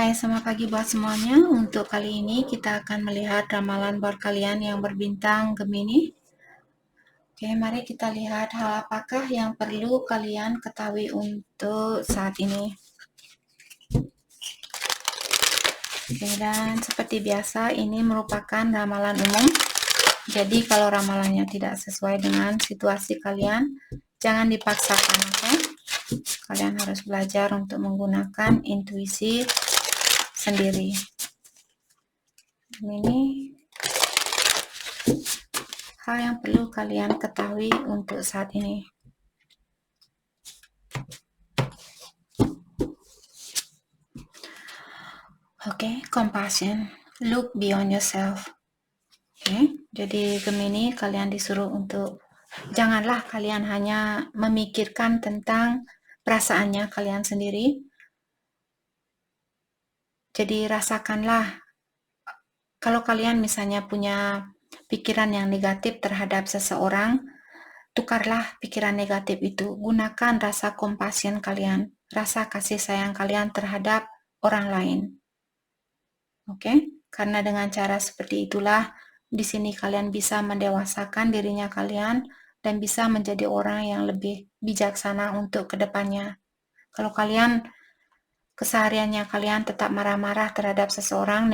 Hai, selamat pagi buat semuanya. Untuk kali ini kita akan melihat ramalan buat kalian yang berbintang Gemini. Oke, mari kita lihat hal apakah yang perlu kalian ketahui untuk saat ini. Oke, dan seperti biasa ini merupakan ramalan umum. Jadi kalau ramalannya tidak sesuai dengan situasi kalian, jangan dipaksakan, oke? Kalian harus belajar untuk menggunakan intuisi sendiri. Ini hal yang perlu kalian ketahui untuk saat ini. Oke, compassion. Look beyond yourself. Oke, jadi Gemini kalian disuruh untuk janganlah kalian hanya memikirkan tentang perasaannya kalian sendiri. Jadi rasakanlah kalau kalian misalnya punya pikiran yang negatif terhadap seseorang, tukarlah pikiran negatif itu. Gunakan rasa compassion kalian, rasa kasih sayang kalian terhadap orang lain. Oke, karena dengan cara seperti itulah di sini kalian bisa mendewasakan dirinya kalian dan bisa menjadi orang yang lebih bijaksana untuk kedepannya. Kalau kalian kesehariannya kalian tetap marah-marah terhadap seseorang,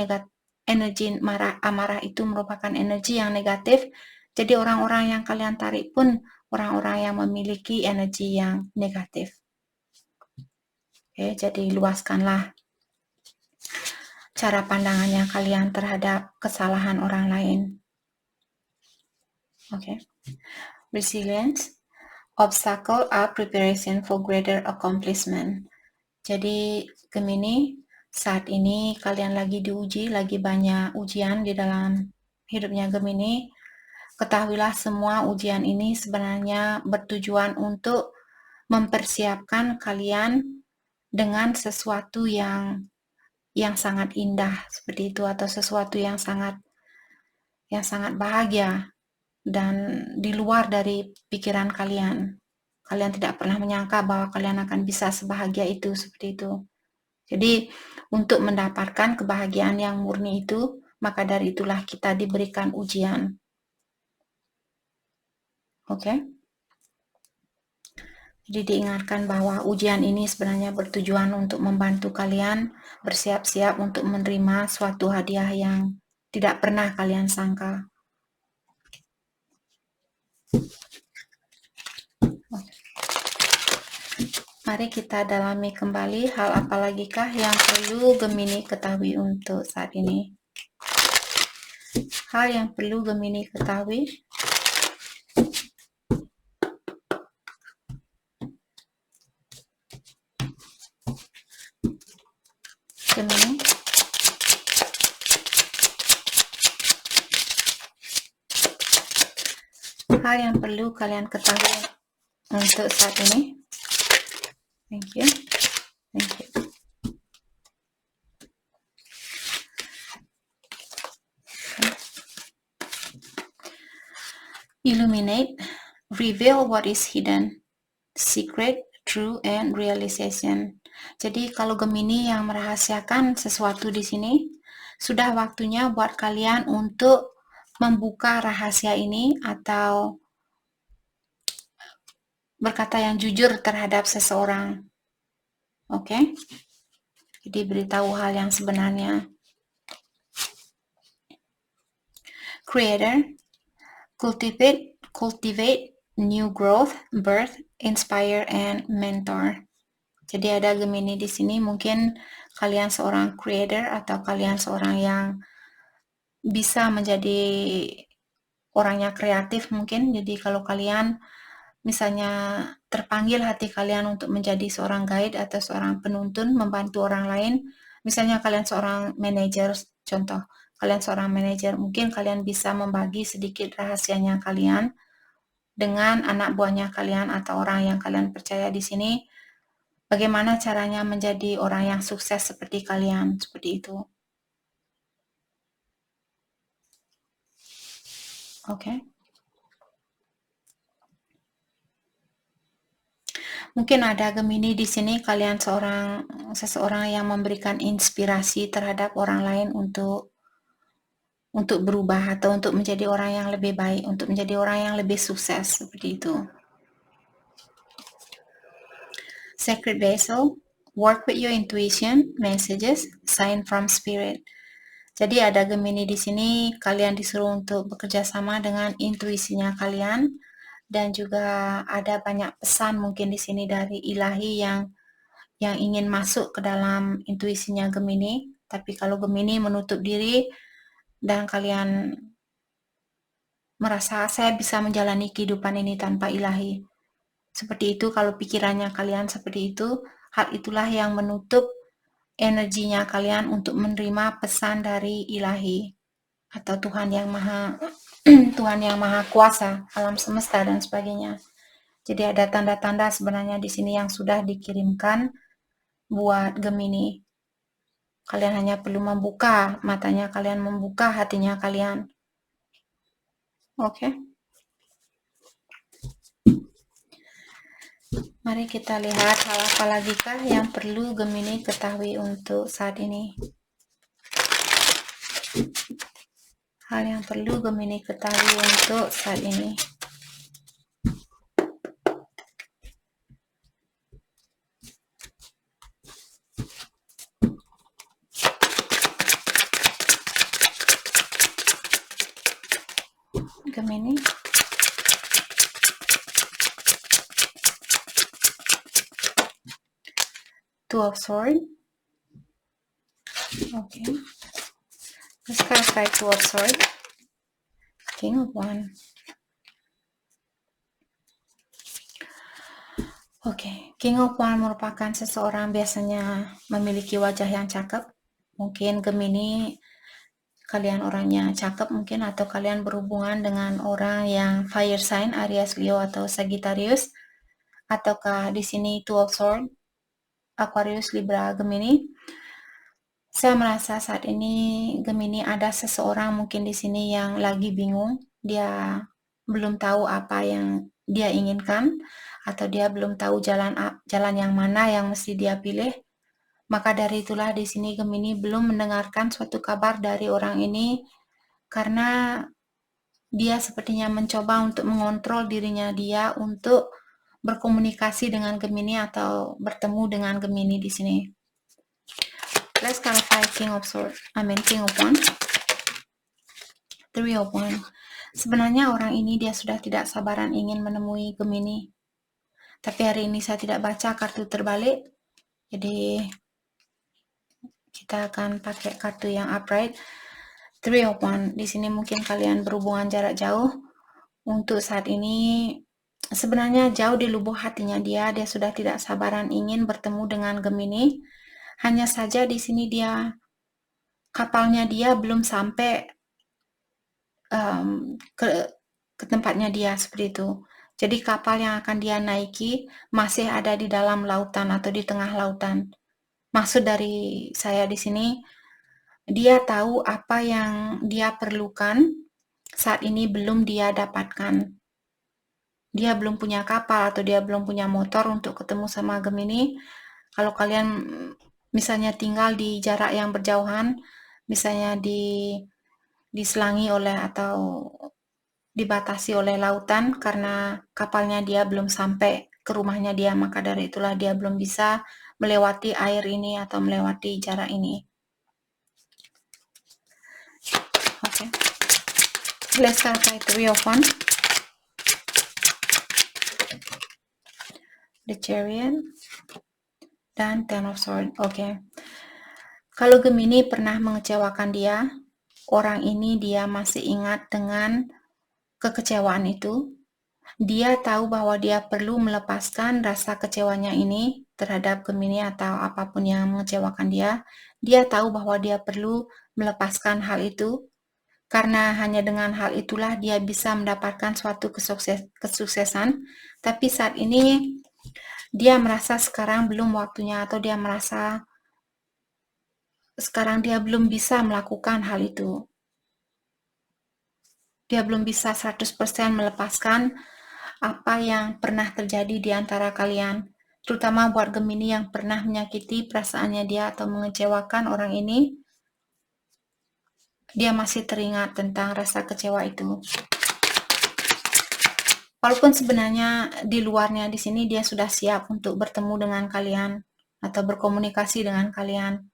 energi amarah itu merupakan energi yang negatif. Jadi orang-orang yang kalian tarik pun orang-orang yang memiliki energi yang negatif. Oke, jadi luaskanlah cara pandangannya kalian terhadap kesalahan orang lain. Oke. Resilience. Obstacle are preparation for greater accomplishment. Jadi Gemini, saat ini kalian lagi diuji, lagi banyak ujian di dalam hidupnya Gemini. Ketahuilah semua ujian ini sebenarnya bertujuan untuk mempersiapkan kalian dengan sesuatu yang sangat indah seperti itu, atau sesuatu yang sangat bahagia dan di luar dari pikiran kalian. Kalian tidak pernah menyangka bahwa kalian akan bisa sebahagia itu, seperti itu. Jadi untuk mendapatkan kebahagiaan yang murni itu, maka dari itulah kita diberikan ujian. Oke? Jadi diingatkan bahwa ujian ini sebenarnya bertujuan untuk membantu kalian bersiap-siap untuk menerima suatu hadiah yang tidak pernah kalian sangka. Mari kita dalami kembali hal apa lagikah yang perlu Gemini ketahui untuk saat ini. Hal yang perlu Gemini ketahui. Gemini. Hal yang perlu kalian ketahui untuk saat ini. Thank you. Thank you. Illuminate, reveal what is hidden, secret, true, and realization. Jadi kalau Gemini yang merahasiakan sesuatu di sini, sudah waktunya buat kalian untuk membuka rahasia ini atau berkata yang jujur terhadap seseorang. Oke? Jadi beritahu hal yang sebenarnya. Creator, cultivate new growth, birth, inspire, and mentor. Jadi ada Gemini di sini, mungkin kalian seorang creator atau kalian seorang yang bisa menjadi orangnya kreatif mungkin. Jadi kalau kalian misalnya terpanggil hati kalian untuk menjadi seorang guide atau seorang penuntun, membantu orang lain, misalnya kalian seorang manajer, contoh, kalian seorang manajer, mungkin kalian bisa membagi sedikit rahasianya kalian dengan anak buahnya kalian atau orang yang kalian percaya di sini, bagaimana caranya menjadi orang yang sukses seperti kalian, seperti itu. Oke. Mungkin ada Gemini di sini, kalian seseorang yang memberikan inspirasi terhadap orang lain untuk berubah atau untuk menjadi orang yang lebih baik, untuk menjadi orang yang lebih sukses, seperti itu. Sacred Vessel, work with your intuition, messages, sign from spirit. Jadi ada Gemini di sini, kalian disuruh untuk bekerja sama dengan intuisinya kalian, dan juga ada banyak pesan mungkin di sini dari ilahi yang ingin masuk ke dalam intuisinya Gemini. Tapi kalau Gemini menutup diri dan kalian merasa saya bisa menjalani kehidupan ini tanpa ilahi, seperti itu, kalau pikirannya kalian seperti itu, hal itulah yang menutup energinya kalian untuk menerima pesan dari ilahi atau Tuhan yang maha Tuhan yang maha kuasa, alam semesta dan sebagainya. Jadi ada tanda-tanda sebenarnya di sini yang sudah dikirimkan buat Gemini. Kalian hanya perlu membuka matanya kalian, membuka hatinya kalian. Oke. Mari kita lihat hal apa lagi kah yang perlu Gemini ketahui untuk saat ini. Hal yang perlu Gemini ketahui untuk saat ini. Gemini. Two of Swords. Okay. Let's clarify Two of Swords. King of Wands. Oke, King of Wands merupakan seseorang biasanya memiliki wajah yang cakep. Mungkin Gemini kalian orangnya cakep mungkin, atau kalian berhubungan dengan orang yang fire sign, Aries, Leo atau Sagittarius, ataukah di sini Two of Swords, Aquarius, Libra, Gemini. Saya merasa saat ini Gemini ada seseorang mungkin di sini yang lagi bingung, dia belum tahu apa yang dia inginkan, atau dia belum tahu jalan yang mana yang mesti dia pilih. Maka dari itulah di sini Gemini belum mendengarkan suatu kabar dari orang ini, karena dia sepertinya mencoba untuk mengontrol dirinya dia untuk berkomunikasi dengan Gemini atau bertemu dengan Gemini di sini. Let's clarify King of Wands. Three of Wands. Sebenarnya orang ini dia sudah tidak sabaran ingin menemui Gemini. Tapi hari ini saya tidak baca kartu terbalik. Jadi kita akan pakai kartu yang upright. Three of Wands. Di sini mungkin kalian berhubungan jarak jauh. Untuk saat ini sebenarnya jauh di lubuk hatinya dia sudah tidak sabaran ingin bertemu dengan Gemini. Hanya saja di sini kapalnya dia belum sampai ke tempatnya dia, seperti itu. Jadi kapal yang akan dia naiki masih ada di dalam lautan atau di tengah lautan. Maksud dari saya di sini, dia tahu apa yang dia perlukan saat ini belum dia dapatkan. Dia belum punya kapal atau dia belum punya motor untuk ketemu sama Gemini. Kalau kalian misalnya tinggal di jarak yang berjauhan, misalnya diselangi oleh atau dibatasi oleh lautan karena kapalnya dia belum sampai ke rumahnya dia, maka dari itulah dia belum bisa melewati air ini atau melewati jarak ini. Oke. Let's start by Three of Wands. The Chariot dan Ten of Swords. Oke. Kalau Gemini pernah mengecewakan dia, orang ini dia masih ingat dengan kekecewaan itu. Dia tahu bahwa dia perlu melepaskan rasa kecewanya ini terhadap Gemini atau apapun yang mengecewakan dia. Dia tahu bahwa dia perlu melepaskan hal itu, karena hanya dengan hal itulah dia bisa mendapatkan suatu kesuksesan. Tapi saat ini dia merasa sekarang belum waktunya, atau dia merasa sekarang dia belum bisa melakukan hal itu. Dia belum bisa 100% melepaskan apa yang pernah terjadi di antara kalian. terutama buat Gemini yang pernah menyakiti perasaannya dia atau mengecewakan orang ini, dia masih teringat tentang rasa kecewa itu. Walaupun sebenarnya di luarnya di sini dia sudah siap untuk bertemu dengan kalian atau berkomunikasi dengan kalian,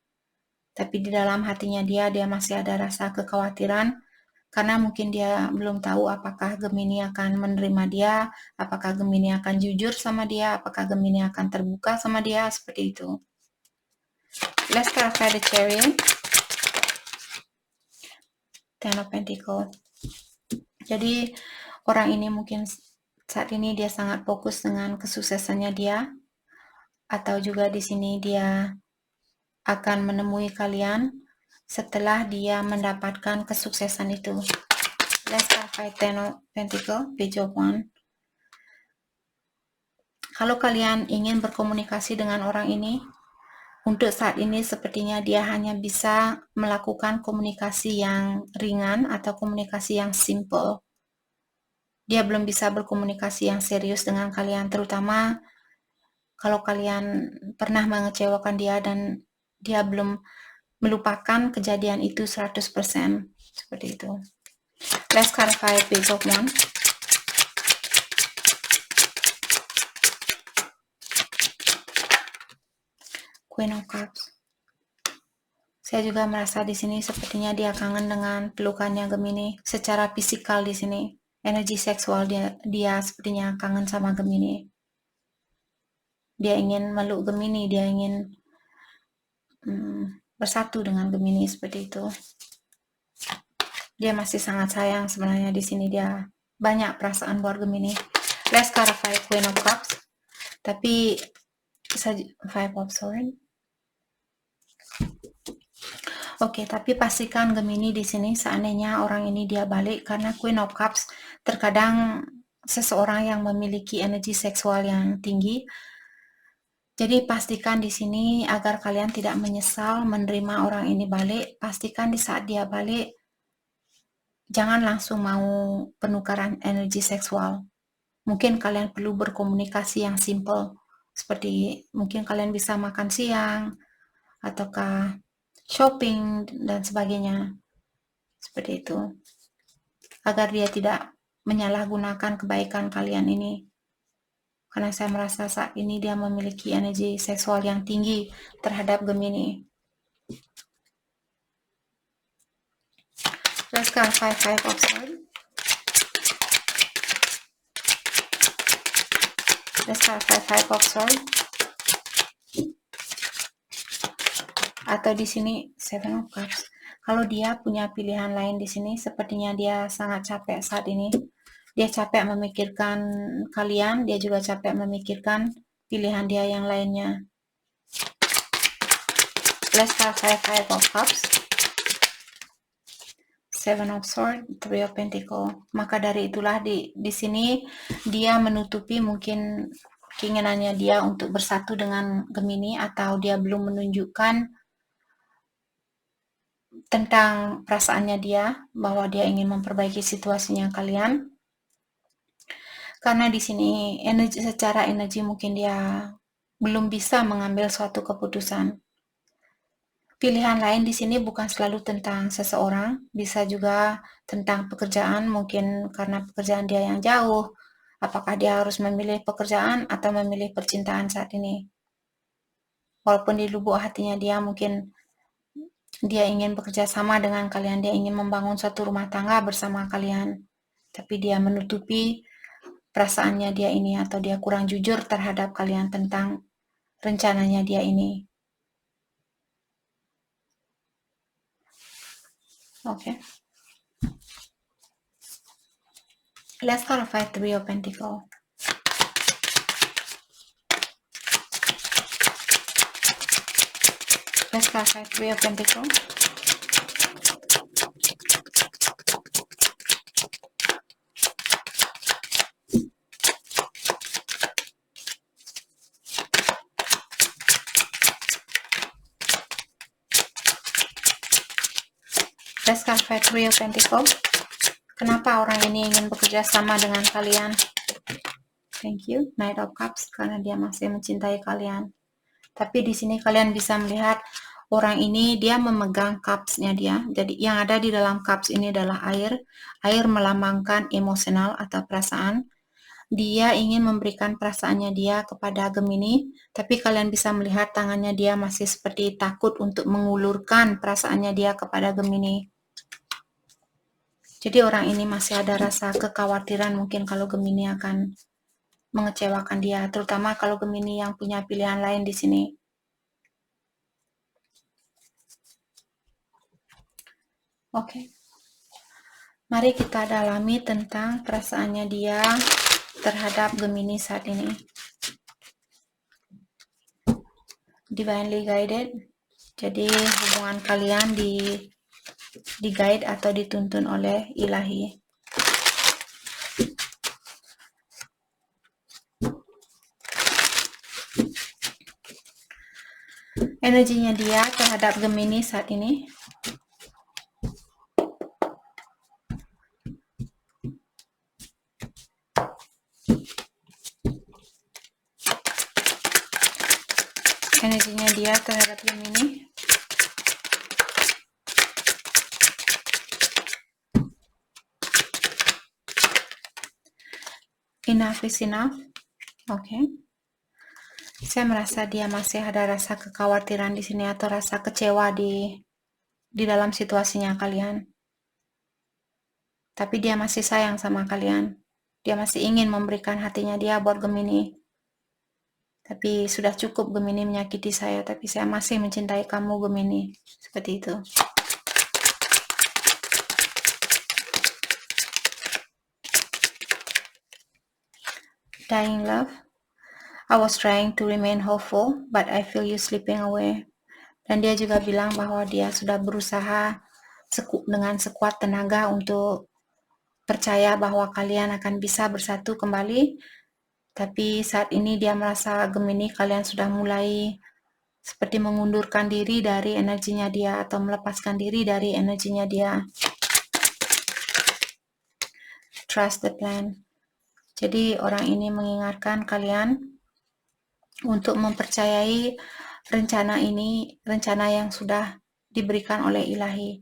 tapi di dalam hatinya dia masih ada rasa kekhawatiran karena mungkin dia belum tahu apakah Gemini akan menerima dia, apakah Gemini akan jujur sama dia, apakah Gemini akan terbuka sama dia, seperti itu. Let's clarify the Chariot. Ten of Pentacles. Jadi orang ini mungkin saat ini dia sangat fokus dengan kesuksesannya dia, atau juga di sini dia akan menemui kalian setelah dia mendapatkan kesuksesan itu. Let's clarify Ten of Pentacles, Page of Wands. Kalau kalian ingin berkomunikasi dengan orang ini, untuk saat ini sepertinya dia hanya bisa melakukan komunikasi yang ringan atau komunikasi yang simple. Dia belum bisa berkomunikasi yang serius dengan kalian, terutama kalau kalian pernah mengecewakan dia dan dia belum melupakan kejadian itu 100%. Seperti itu. Let's clarify Page of Wands. Queen of Cups. Saya juga merasa di sini sepertinya dia kangen dengan pelukannya Gemini secara fisikal di sini. Energi seksual dia sepertinya kangen sama Gemini. Dia ingin meluk Gemini, dia ingin bersatu dengan Gemini, seperti itu. Dia masih sangat sayang sebenarnya di sini, dia banyak perasaan buat Gemini. Let's clarify Queen of Cups. Tapi Five of Swords. Oke, tapi pastikan Gemini di sini seandainya orang ini dia balik, karena Queen of Cups terkadang seseorang yang memiliki energi seksual yang tinggi. Jadi pastikan di sini agar kalian tidak menyesal menerima orang ini balik. Pastikan di saat dia balik jangan langsung mau penukaran energi seksual. Mungkin kalian perlu berkomunikasi yang simple, seperti mungkin kalian bisa makan siang ataukah shopping dan sebagainya, seperti itu, agar dia tidak menyalahgunakan kebaikan kalian ini, karena saya merasa saat ini dia memiliki energi seksual yang tinggi terhadap Gemini. Let's clarify Five of Swords. Let's clarify Five of Swords. Atau di sini Seven of Cups. Kalau dia punya pilihan lain di sini, sepertinya dia sangat capek saat ini. Dia capek memikirkan kalian, dia juga capek memikirkan pilihan dia yang lainnya. Let's clarify Five of Cups. Seven of Swords, Three of Pentacles. Maka dari itulah di sini dia menutupi mungkin keinginannya dia untuk bersatu dengan Gemini, atau dia belum menunjukkan tentang perasaannya dia, bahwa dia ingin memperbaiki situasinya kalian. Karena di sini secara energi mungkin dia belum bisa mengambil suatu keputusan. Pilihan lain di sini bukan selalu tentang seseorang, bisa juga tentang pekerjaan, mungkin karena pekerjaan dia yang jauh. Apakah dia harus memilih pekerjaan atau memilih percintaan saat ini? Walaupun di lubuk hatinya dia mungkin dia ingin bekerja sama dengan kalian, dia ingin membangun suatu rumah tangga bersama kalian, tapi dia menutupi perasaannya dia ini, atau dia kurang jujur terhadap kalian tentang rencananya dia ini. Oke. Let's clarify Three of Pentacles. Let's clarify Three of Pentacles. Let's clarify Three of Pentacles. Kenapa orang ini ingin bekerja sama dengan kalian? Thank you. Knight of Cups, karena dia masih mencintai kalian. Tapi di sini kalian bisa melihat orang ini dia memegang cups-nya dia. Jadi yang ada di dalam cups ini adalah air. Air melambangkan emosional atau perasaan. Dia ingin memberikan perasaannya dia kepada Gemini, tapi kalian bisa melihat tangannya dia masih seperti takut untuk mengulurkan perasaannya dia kepada Gemini. Jadi orang ini masih ada rasa kekhawatiran mungkin kalau Gemini akan mengecewakan dia, terutama kalau Gemini yang punya pilihan lain di sini. Oke. Mari kita dalami tentang perasaannya dia terhadap Gemini saat ini. Divinely guided. Jadi hubungan kalian di guide atau dituntun oleh ilahi. Energinya dia terhadap Gemini saat ini. Energinya dia terhadap Gemini. Enough is enough. Oke. Saya merasa dia masih ada rasa kekhawatiran di sini atau rasa kecewa di dalam situasinya kalian. Tapi dia masih sayang sama kalian. Dia masih ingin memberikan hatinya dia buat Gemini. Tapi sudah cukup Gemini menyakiti saya, tapi saya masih mencintai kamu Gemini. Seperti itu. Dying love. I was trying to remain hopeful, but I feel you slipping away. Dan dia juga bilang bahwa dia sudah berusaha dengan sekuat tenaga untuk percaya bahwa kalian akan bisa bersatu kembali. Tapi saat ini dia merasa Gemini kalian sudah mulai seperti mengundurkan diri dari energinya dia atau melepaskan diri dari energinya dia. Trust the plan. Jadi orang ini mengingatkan kalian untuk mempercayai rencana ini, rencana yang sudah diberikan oleh ilahi.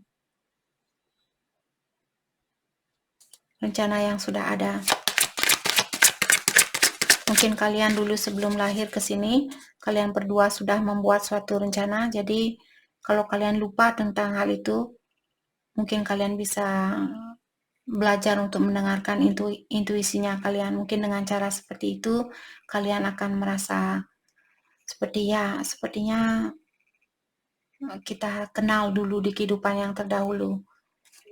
Rencana yang sudah ada. Mungkin kalian dulu sebelum lahir ke sini, kalian berdua sudah membuat suatu rencana. Jadi kalau kalian lupa tentang hal itu, mungkin kalian bisa belajar untuk mendengarkan intuisinya kalian. Mungkin dengan cara seperti itu, kalian akan merasa seperti sepertinya kita kenal dulu di kehidupan yang terdahulu.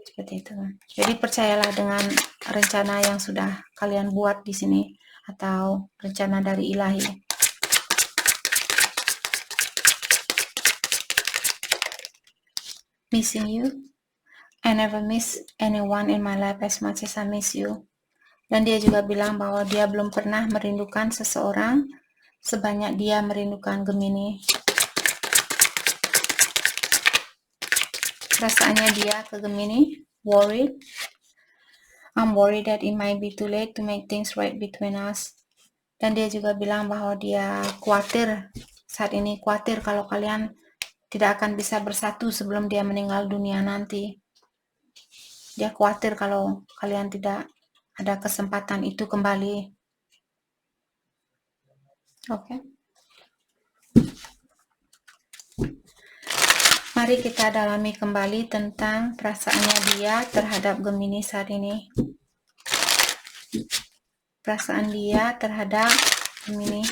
Seperti itu. Jadi percayalah dengan rencana yang sudah kalian buat di sini atau rencana dari ilahi. Missing you. I never miss anyone in my life as much as I miss you. Dan dia juga bilang bahwa dia belum pernah merindukan seseorang sebanyak dia merindukan Gemini. Perasaannya dia ke Gemini, worried. I'm worried that it might be too late to make things right between us. Dan dia juga bilang bahwa dia khawatir, saat ini khawatir kalau kalian tidak akan bisa bersatu sebelum dia meninggal dunia nanti. Dia khawatir kalau kalian tidak ada kesempatan itu kembali. Oke. Mari kita dalami kembali tentang perasaannya dia terhadap Gemini saat ini. Perasaan dia terhadap Gemini.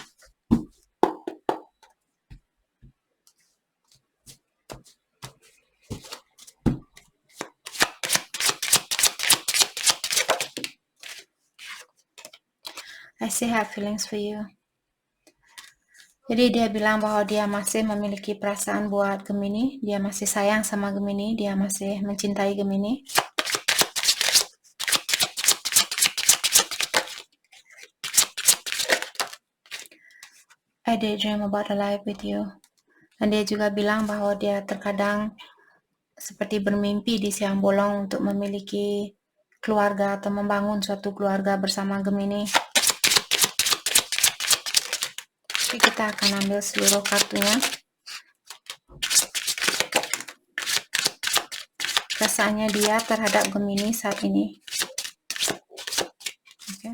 I still have feelings for you. Jadi dia bilang bahwa dia masih memiliki perasaan buat Gemini, dia masih sayang sama Gemini, dia masih mencintai Gemini. I daydream about a life with you. Dan dia juga bilang bahwa dia terkadang seperti bermimpi di siang bolong untuk memiliki keluarga atau membangun suatu keluarga bersama Gemini. Oke, kita akan ambil seluruh kartunya. Perasaannya dia terhadap Gemini saat ini. Oke.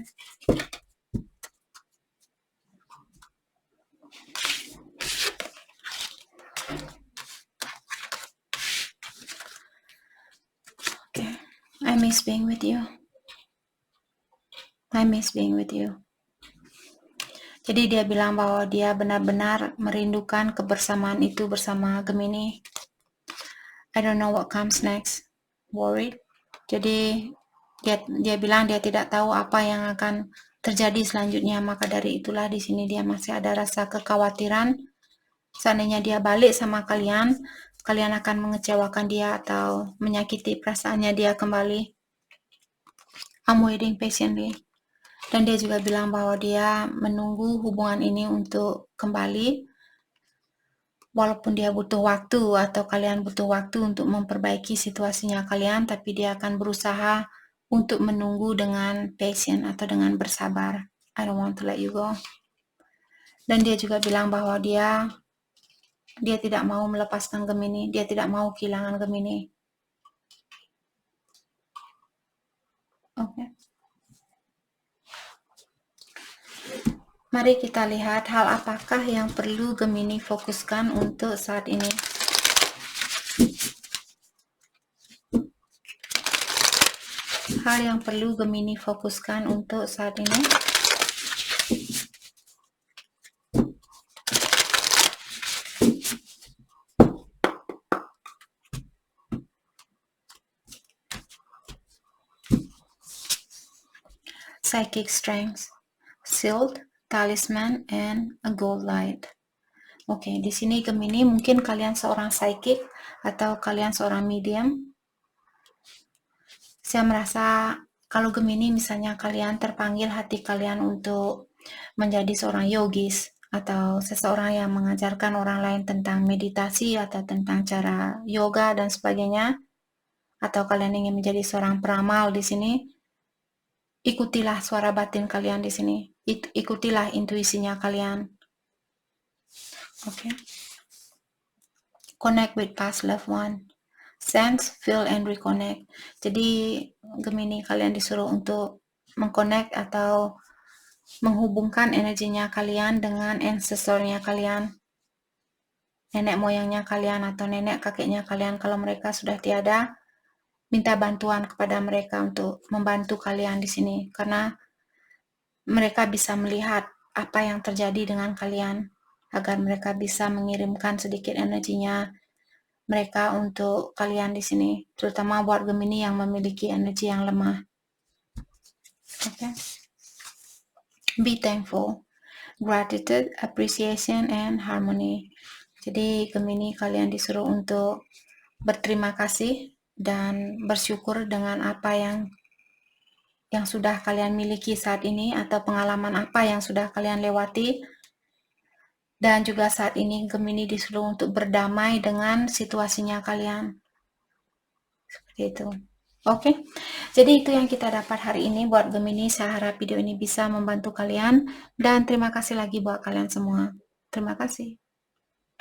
Oke. I miss being with you. I miss being with you. Jadi dia bilang bahwa dia benar-benar merindukan kebersamaan itu bersama Gemini. I don't know what comes next. Worried. Jadi dia bilang dia tidak tahu apa yang akan terjadi selanjutnya. Maka dari itulah di sini dia masih ada rasa kekhawatiran. Seandainya dia balik sama kalian, kalian akan mengecewakan dia atau menyakiti perasaannya dia kembali. I'm waiting patiently. Dan dia juga bilang bahwa dia menunggu hubungan ini untuk kembali. Walaupun dia butuh waktu atau kalian butuh waktu untuk memperbaiki situasinya kalian, tapi dia akan berusaha untuk menunggu dengan patient atau dengan bersabar. I don't want to let you go. Dan dia juga bilang bahwa dia tidak mau melepaskan Gemini, dia tidak mau kehilangan Gemini. Oke. Mari kita lihat hal apakah yang perlu Gemini fokuskan untuk saat ini. Hal yang perlu Gemini fokuskan untuk saat ini. Psychic strength, shield, talisman, and a gold light. Oke, di sini Gemini mungkin kalian seorang psychic atau kalian seorang medium. Saya merasa kalau Gemini misalnya kalian terpanggil hati kalian untuk menjadi seorang yogis atau seseorang yang mengajarkan orang lain tentang meditasi atau tentang cara yoga dan sebagainya, atau kalian ingin menjadi seorang peramal di sini, ikutilah suara batin kalian di sini. Ikutilah intuisinya kalian. Oke. Connect with past loved one. Sense, feel, and reconnect. Jadi Gemini kalian disuruh untuk mengconnect atau menghubungkan energinya kalian dengan ancestornya kalian, nenek moyangnya kalian atau nenek kakeknya kalian. Kalau mereka sudah tiada, minta bantuan kepada mereka untuk membantu kalian di sini, karena mereka bisa melihat apa yang terjadi dengan kalian, agar mereka bisa mengirimkan sedikit energinya mereka untuk kalian di sini, terutama buat Gemini yang memiliki energi yang lemah. Okay. Be thankful, gratitude, appreciation, and harmony. Jadi Gemini kalian disuruh untuk berterima kasih dan bersyukur dengan apa yang sudah kalian miliki saat ini atau pengalaman apa yang sudah kalian lewati. Dan juga saat ini Gemini disuruh untuk berdamai dengan situasinya kalian. Seperti itu. Oke, jadi itu yang kita dapat hari ini buat Gemini. Saya harap video ini bisa membantu kalian. Dan terima kasih lagi buat kalian semua. Terima kasih.